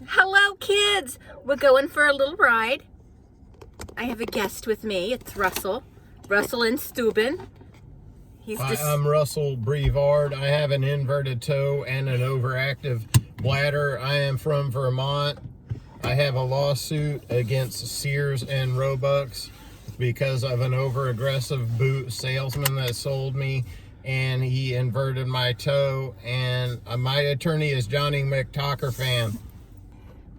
Hello, kids. We're going for a little ride. I have a guest with me. It's Russell. Russell and Steuben. I'm Russell Brevard. I have an inverted toe and an overactive bladder. I am from Vermont. I have a lawsuit against Sears and Roebuck because of an over-aggressive boot salesman that sold me, and he inverted my toe, and my attorney is Johnny McTalker-fan.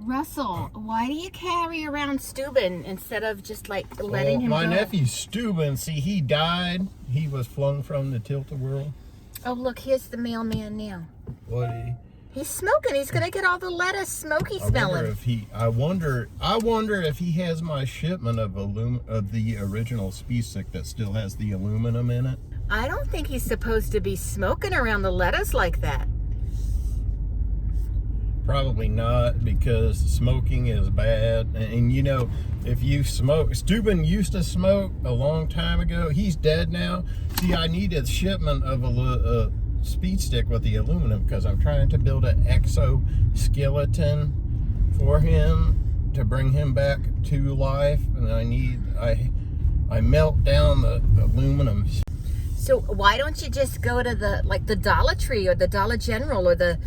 Russell, why do you carry around Steuben instead of just like letting him go? My nephew Steuben, see, he died. He was flung from the tilt-a-whirl. Oh, look, here's the mailman now. What? He's smoking. He's gonna get all the lettuce smoky smelling. I wonder if he has my shipment of the original speed stick that still has the aluminum in it. I don't think he's supposed to be smoking around the lettuce like that. Probably not, because smoking is bad. And you know, if you smoke, Steuben used to smoke a long time ago. He's dead now. See, I need a shipment of a speed stick with the aluminum because I'm trying to build an exoskeleton for him to bring him back to life, and I melt down the aluminum. So why don't you just go to the Dollar Tree or the Dollar General or the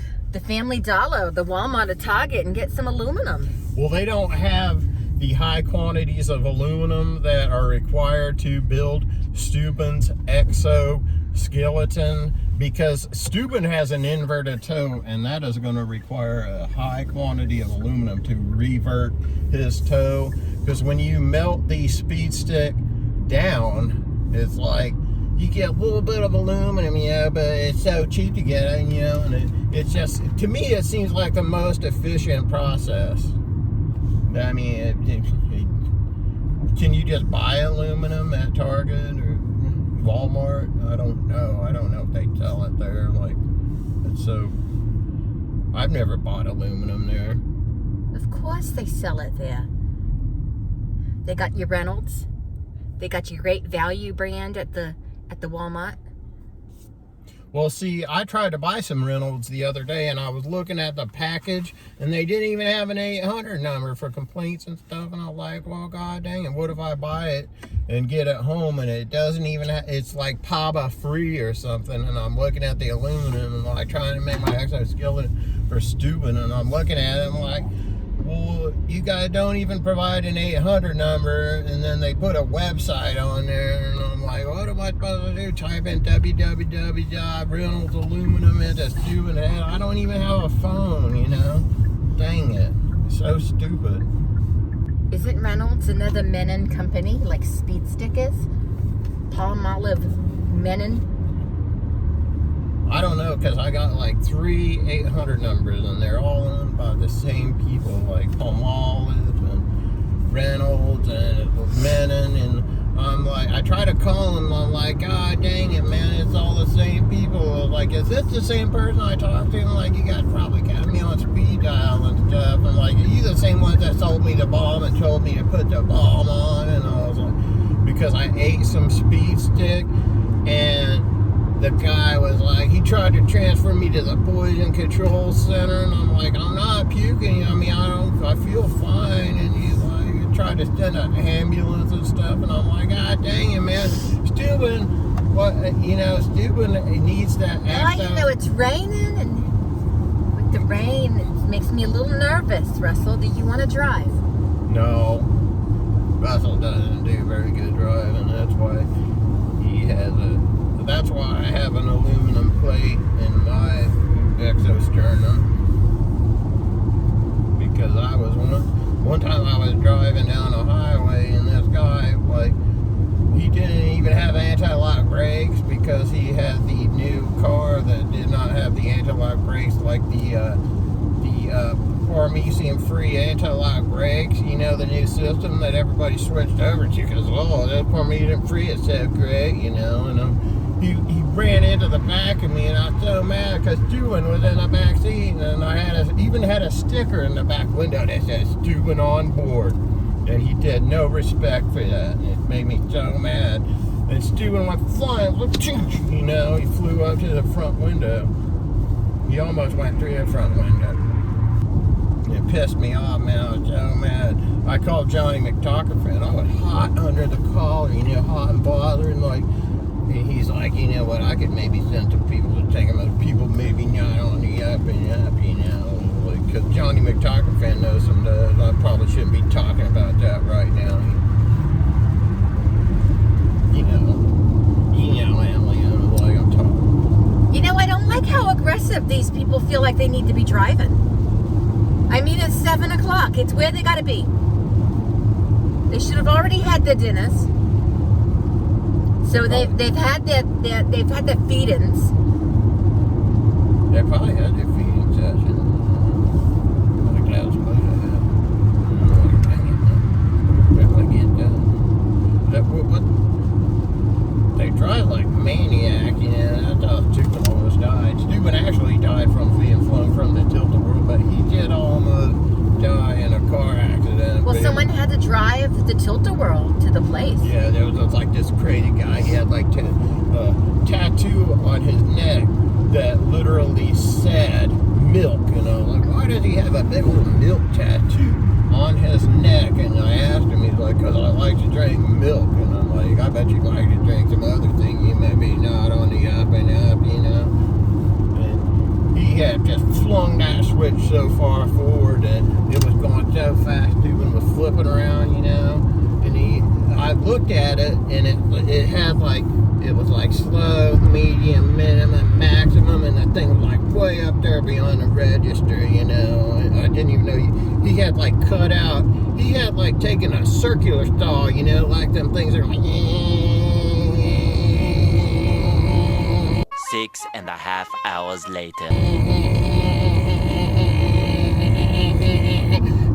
Family Dollar, the Walmart or Target, and get some aluminum? Well, they don't have the high quantities of aluminum that are required to build Steuben's exoskeleton, because Steuben has an inverted toe, and that is going to require a high quantity of aluminum to revert his toe. Because when you melt the speed stick down, it's like you get a little bit of aluminum, but it's so cheap to get, and it's just, to me, it seems like the most efficient process. I mean, can you just buy aluminum at Target or Walmart? I don't know. I don't know if they sell it there. So I've never bought aluminum there. Of course they sell it there. They got your Reynolds. They got your Great Value brand at the Walmart. Well, see, I tried to buy some Reynolds the other day, and I was looking at the package, and they didn't even have an 800 number for complaints and stuff, and I was like, well, god dang it, what if I buy it and get it home, and it doesn't even it's like PABA free or something, and I'm looking at the aluminum, and like trying to make my exoskeleton for Steuben, and I'm looking at it, and I'm like, well, you guys don't even provide an 800 number, and then they put a website on there, and I'm like, what am I supposed to do? Type in www.Reynolds Aluminum into Steuben. I don't even have a phone, Dang it. So stupid. Isn't Reynolds another Menon company, like Speed Stick is? Palmolive Menon? I don't know, because I got like 3 800 numbers, and they're all owned by the same people, like Palmolive and Reynolds and Menon, and I'm like, I try to call them, I'm like, god dang it, man, it's all the same people. Like, is this the same person I talked to? I'm like, you guys probably got me on speed dial and stuff. I'm like, are you the same ones that sold me the bomb and told me to put the bomb on? And I was like, because I ate some speed stick, and the guy was like, he tried to transfer me to the poison control center, and I'm like, I'm not puking. I mean, I feel fine. And he's like, he tried to send an ambulance and stuff, and I'm like, god dang it, man. Steuben, Steuben needs that. It's raining, and with the rain, it makes me a little nervous. Russell, do you want to drive? No, Russell doesn't do very good driving. That's why That's why I have an aluminum plate in my exosternum. Because I was one time I was driving down a highway, and this guy, he didn't even have anti-lock brakes, because he had the new car that did not have the anti-lock brakes, like the Parmesan-free anti-lock brakes, the new system that everybody switched over to, because, that Parmesan-free is so great, and he ran into the back of me, and I was so mad because Steuben was in the back seat, and I even had a sticker in the back window that said Steuben on board, and he did no respect for that, and it made me so mad. And Steuben went flying, he flew up to the front window. He almost went through the front window. It pissed me off, man. I was so mad. I called Johnny McTalkerfan. I was hot under the collar, you know, hot and bothered. And he's like, you know what, I could maybe send some people to take them. Other people maybe not on the up and up, you know. Because Johnny McTalkerfan knows some does. I probably shouldn't be talking about that right now. You know, Aunt Leona, like I'm talking. You know, I don't like how aggressive these people feel like they need to be driving. I mean, it's 7 o'clock. It's where they gotta be. They should have already had their dinners. So they've had their feed-ins. They probably had their feeding session. Like that was supposed to happen. Dang it, man. Get done. That what? They drive like maniac, you know. That's how Stupid almost died. Stupid actually died from being flown from the Tilt-A-Whirl, but he did almost die in a car accident. Well, someone had to drive the Tilt-A-Whirl to the place. Yeah, there was like this crazy guy. He had like a tattoo on his neck that literally said milk. And I was like, why does he have a big old milk tattoo on his neck? And I asked him, he's like, because I like to drink milk. And I'm like, I bet you like to drink some other thing. You may be not on the up and up, you know. And he had just flung that switch so far forward that it was going so fast, Stephen was flipping around, you know. And I looked at it, and it had like, it was like slow, medium, minimum, maximum, and the thing was like way up there beyond the register, you know. And I didn't even know he had like cut out. He had like taken a circular stall, you know, like them things that are like. 6.5 hours later.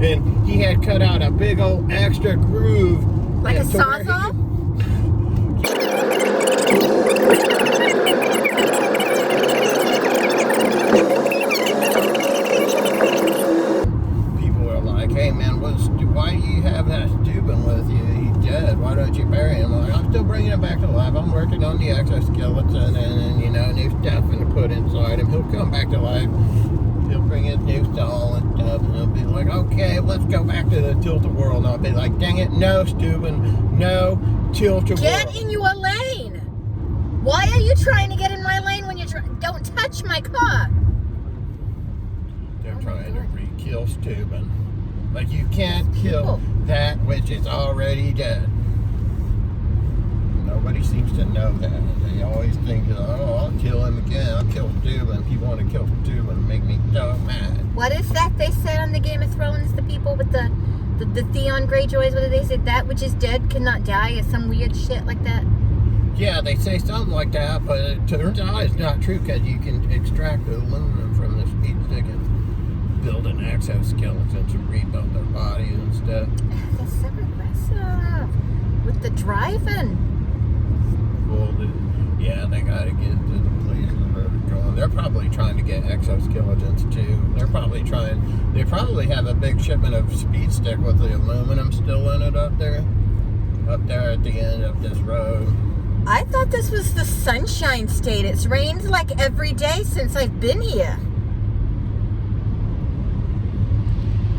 And he had cut out a big old extra groove. Like a sawzall? People are like, hey man, why do you have that Steuben with you? He's dead. Why don't you bury him? I'm like, I'm still bringing him back to life. I'm working on the exoskeleton and you know, new stuff to put inside him. He'll come back to life. He'll bring his new stall and stuff, and he'll be like, okay, let's go back to the Tilt-A-Whirl. And I'll be like, dang it, no, Steuben, no Tilt-A-Whirl. Get in your lane. Why are you trying to get in my lane when you're don't touch my car? They're trying to re-kill Steuben. Like, you can't kill that which is already dead. Nobody seems to know that. They always think, oh, I'll kill him again. I'll kill Steuben. People want to kill Steuben and make me so mad. What is that they said on the Game of Thrones? The people with the Theon Greyjoys, what did they say? That which is dead cannot die, or some weird shit like that? Yeah, they say something like that, but it turns out it's not true because you can extract the aluminum from the speed stick and build an exoskeleton to rebuild their bodies and stuff. That's so aggressive. With the driving. Well, yeah, they gotta get to the place where they're going. They're probably trying to get exoskeletons too. They probably have a big shipment of speed stick with the aluminum still in it up there at the end of this road. I thought this was the Sunshine State. It's rained like every day since I've been here.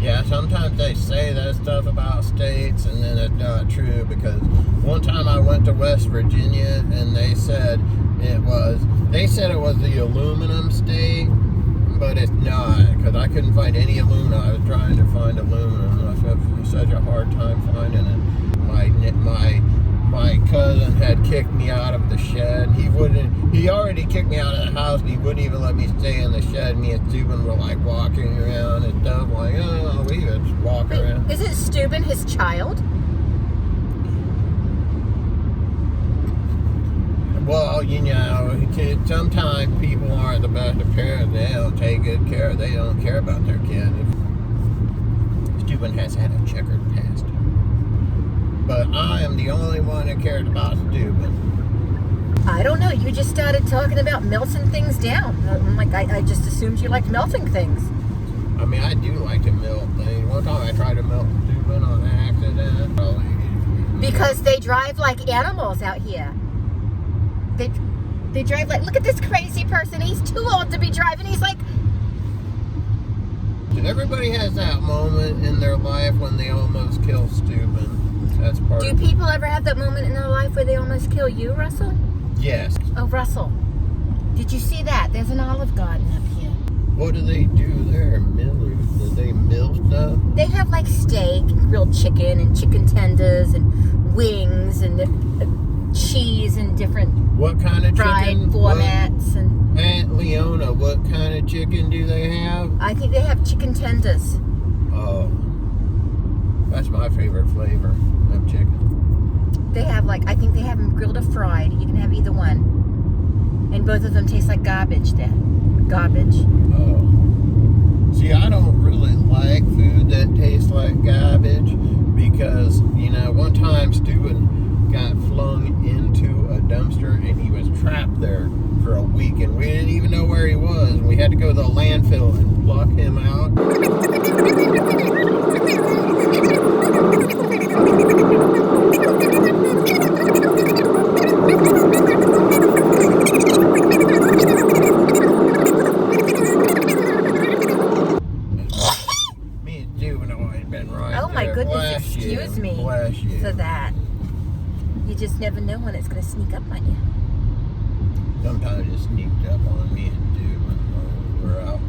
Yeah, sometimes they say that stuff about states and then it's not true, because one time I went to West Virginia and they said it was the aluminum state, but it's not, because I couldn't find any aluminum. I was trying to find aluminum. I had such a hard time finding it. My cousin had kicked me out of the shed. He already kicked me out of the house, and he wouldn't even let me stay in the shed. Me and Steuben were like walking around and stuff, like, oh, we could just walk around. Isn't Steuben his child? Well, you know, sometimes people aren't the best of parents. They don't take good care. They don't care about their kid. Steuben has had a checkered past. But I am the only one that cares about Steuben. I don't know. You just started talking about melting things down. I'm like, I just assumed you liked melting things. I mean, I do like to melt things. One time I tried to melt Steuben on accident. Because they drive like animals out here. They drive like, look at this crazy person. He's too old to be driving. He's like, Everybody has that moment in their life when they almost kill Steuben. That's part Do of it. people ever have that moment in their life where they almost kill you, Russell? Yes. Oh, Russell, did you see that? There's an Olive Garden up here. What do they do there? Do they mill stuff? They have like steak, grilled chicken, and chicken tenders, and wings, and cheese, and different What kind of fried chicken? formats. And Aunt Leona, what kind of chicken do they have? I think they have chicken tenders. Oh, that's my favorite flavor of chicken. They have I think they have them grilled or fried. You can have either one. And both of them taste like garbage there. Garbage. Oh. See, I don't really like food that tastes like garbage because, one time Steuben got flung into a dumpster and he was trapped there for a week and we didn't even know where he was. And we had to go to the landfill and pluck him out. Me and Steuben have always been right. Oh my there. goodness, Bless you. excuse me Bless you. for that. You just never know when it's going to sneak up on you. Sometimes it sneaked up on me and Steuben when we were out.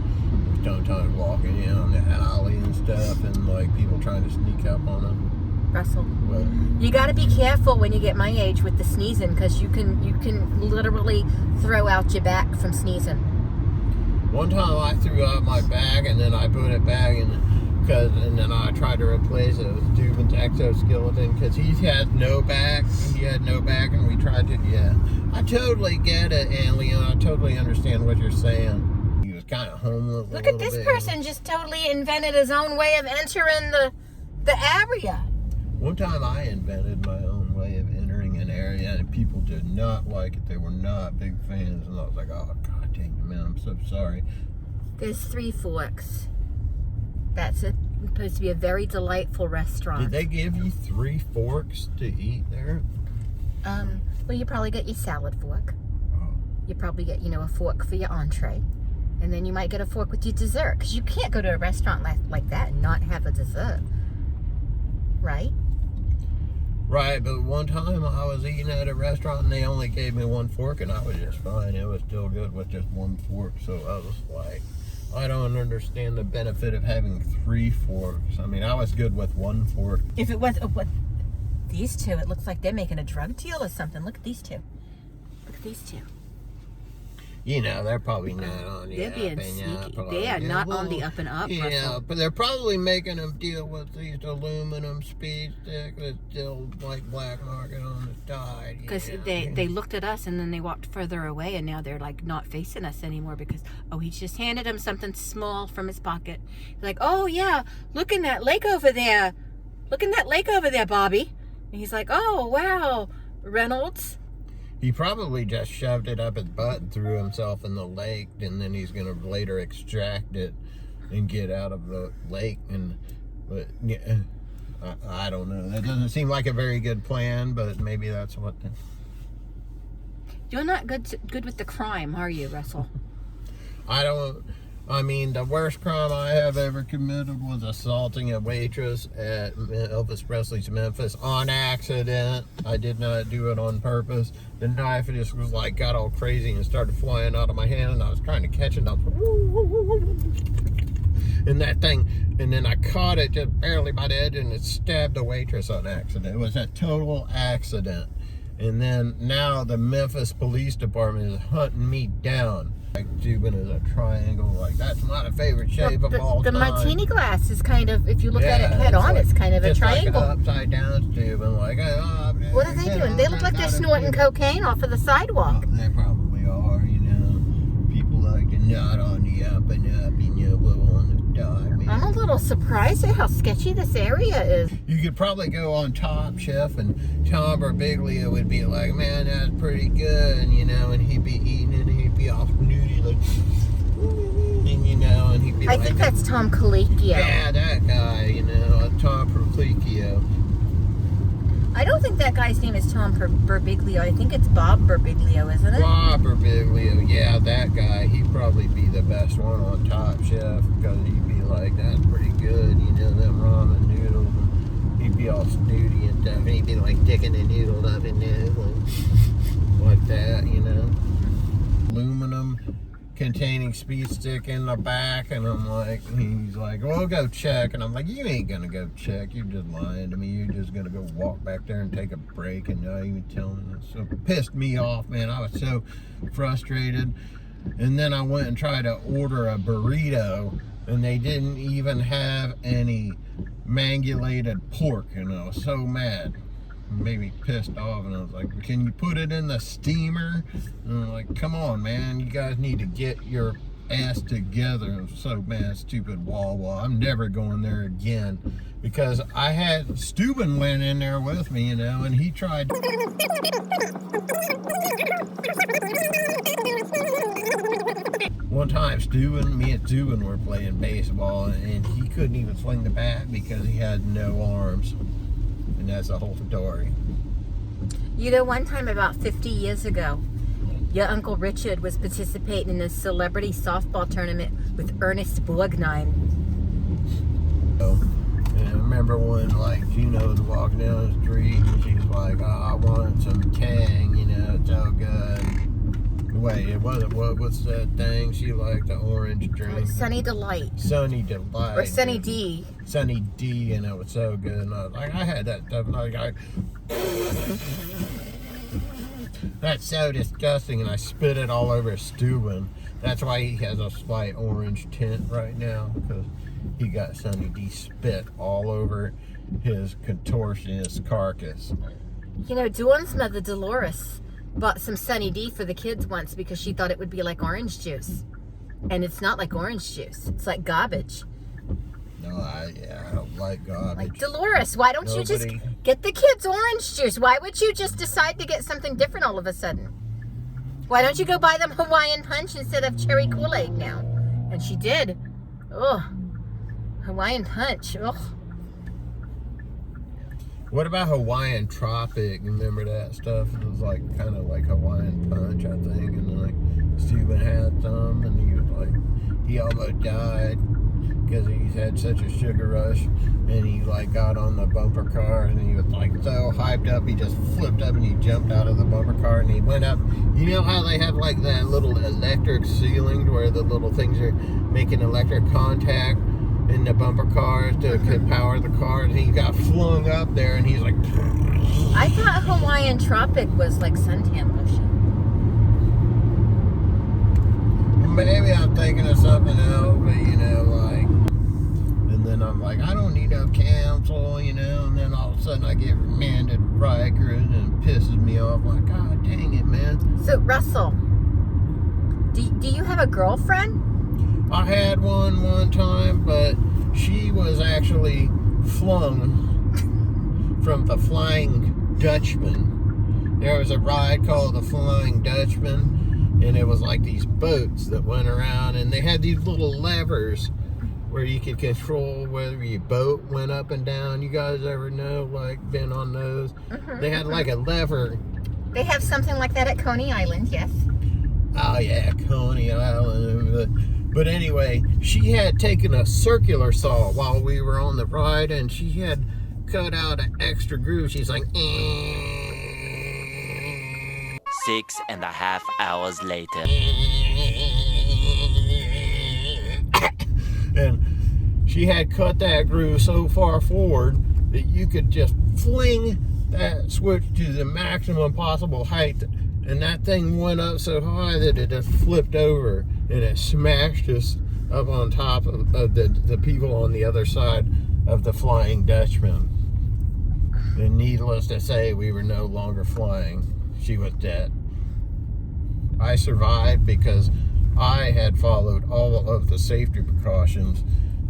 Sometimes walking in the alley and stuff, and people trying to sneak up on them. Russell, But you got to be careful when you get my age with the sneezing, because you can literally throw out your back from sneezing. one time I threw out my bag and then I put it back and then I tried to replace it with Steuben's exoskeleton because he had no back. He had no back, and we tried to. Yeah, I totally get it, Aunt Leona. I totally understand what you're saying. He was kind of homeless. Look at this person just totally invented his own way of entering the area. One time I invented my own way of entering an area and people did not like it. They were not big fans, and I was like, oh, God dang it, man, I'm so sorry. There's 3 Forks. That's supposed to be a very delightful restaurant. Did they give you 3 forks to eat there? Well, you probably get your salad fork. Oh. You probably get, a fork for your entree. And then you might get a fork with your dessert. Because you can't go to a restaurant like that and not have a dessert. Right? Right, but one time I was eating at a restaurant and they only gave me 1 fork and I was just fine. It was still good with just 1 fork. So I was like, I don't understand the benefit of having 3 forks. I mean, I was good with 1 fork. If it was, these two, it looks like they're making a drug deal or something. Look at these two. Look at these two. They're probably not on the They're up being and sneaky. up. They are not on the up and up. Yeah, Russell. but they're probably making them deal with these aluminum speed sticks that's still black market on the side. Because they looked at us and then they walked further away and now they're not facing us anymore because, he just handed him something small from his pocket. He's like, oh yeah, look in that lake over there. Look in that lake over there, Bobby. And he's like, oh wow, Reynolds. He probably just shoved it up his butt and threw himself in the lake, and then he's going to later extract it and get out of the lake. But yeah, I don't know. That doesn't seem like a very good plan, but maybe that's what. You're not good with the crime, are you, Russell? I mean, the worst crime I have ever committed was assaulting a waitress at Elvis Presley's Memphis on accident. I did not do it on purpose. The knife just was got all crazy and started flying out of my hand, and I was trying to catch it, and I was and that thing, and then I caught it just barely by the edge, and it stabbed the waitress on accident. It was a total accident. And then now the Memphis Police Department is hunting me down. Steuben is a triangle. That's my favorite shape of all the time. martini glass is kind of, if you look at it head on, it's kind of a triangle. Like upside down Steuben. What are they doing? They look like they're snorting cocaine off of the sidewalk. They probably are, People like to nod on the up and up, blow on the dot. I'm a little surprised at how sketchy this area is. You could probably go on Top Chef and Tom Birbiglia would be like, man, that's pretty good, and he'd be eating it and he'd be all snooty and he'd be I think that's Tom Colicchio. Yeah, that guy, Tom Colicchio. I don't think that guy's name is Tom Birbiglia. I think it's Bob Birbiglia, isn't it? Bob Birbiglia, yeah, that guy. He'd probably be the best one on Top Chef because he'd be like, that's pretty good, you know, them ramen noodles. And he'd be all snooty and stuff, and he'd be like dicking the noodle up in there, like that, you know. Aluminum containing speed stick in the back, and I'm like, he's like, well, go check, and I'm like, you ain't gonna go check, you're just lying to me, you're just gonna go walk back there and take a break and not even tell me. So it pissed me off, man. I was so frustrated. And then I went and tried to order a burrito, and they didn't even have any mangulated pork, and I was so mad. It made me pissed off, and I was like, can you put it in the steamer? And I'm like, come on, man, you guys need to get your ass together. I'm so mad, stupid Wawa. I'm never going there again, because I had Steuben went in there with me, you know, and he tried. One time, me and Steuben were playing baseball, and he couldn't even swing the bat because he had no arms. And that's the whole story. You know, one time about 50 years ago, your Uncle Richard was participating in a celebrity softball tournament with Ernest Borgnine. And I remember when, like, Gina was walking down the street, and she's like, oh, I want some Tang, you know, it's so good. Wait, it wasn't, what's that thing? She liked the orange drink. Sunny Delight. Sunny Delight. Or Sunny D. Sunny D, and it was so good. And I was like, I had that stuff, and I was like, that's so disgusting, and I spit it all over Steuben. That's why he has a slight orange tint right now, because he got Sunny D spit all over his contortionist carcass. You know, Dawn's mother, Dolores, bought some Sunny D for the kids once because she thought it would be like orange juice. And it's not like orange juice. It's like garbage. No, I don't like garbage. Like, Dolores, why don't you just get the kids orange juice? Why would you just decide to get something different all of a sudden? Why don't you go buy them Hawaiian Punch instead of cherry Kool-Aid now? And she did. Ugh. Hawaiian Punch. Ugh. What about Hawaiian Tropic? Remember that stuff? It was like kind of like Hawaiian Punch, I think. And like Steuben had some, and he was like, he almost died because he's had such a sugar rush. And he like got on the bumper car, and he was like so hyped up, he just flipped up and he jumped out of the bumper car and he went up. You know how they have like that little electric ceiling where the little things are making electric contact in the bumper cars to power the car, and he got flung up there, and he's like, I thought Hawaiian Tropic was like suntan lotion. maybe I'm thinking of something else, but you know, like, and then I'm like, I don't need no counsel, you know, and then all of a sudden I get remanded Rikers, and it pisses me off, like, God dang it, man. So, Russell, do you have a girlfriend? I had one time, but she was actually flung from the Flying Dutchman. There was a ride called the Flying Dutchman, and it was like these boats that went around, and they had these little levers where you could control whether your boat went up and down. You guys ever know, like, been on those? They had like a lever. They have something like that at Coney Island, yes. Oh yeah, Coney Island. But anyway, she had taken a circular saw while we were on the ride, and she had cut out an extra groove. She's like, 6.5 hours later. And she had cut that groove so far forward that you could just fling that switch to the maximum possible height, and that thing went up so high that it just flipped over, and it smashed us up on top of the people on the other side of the Flying Dutchman. And needless to say, we were no longer flying. She was dead. I survived because I had followed all of the safety precautions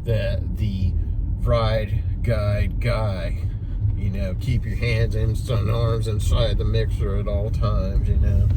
that the ride guide guy, you know, keep your hands and arms inside the mixer at all times, you know.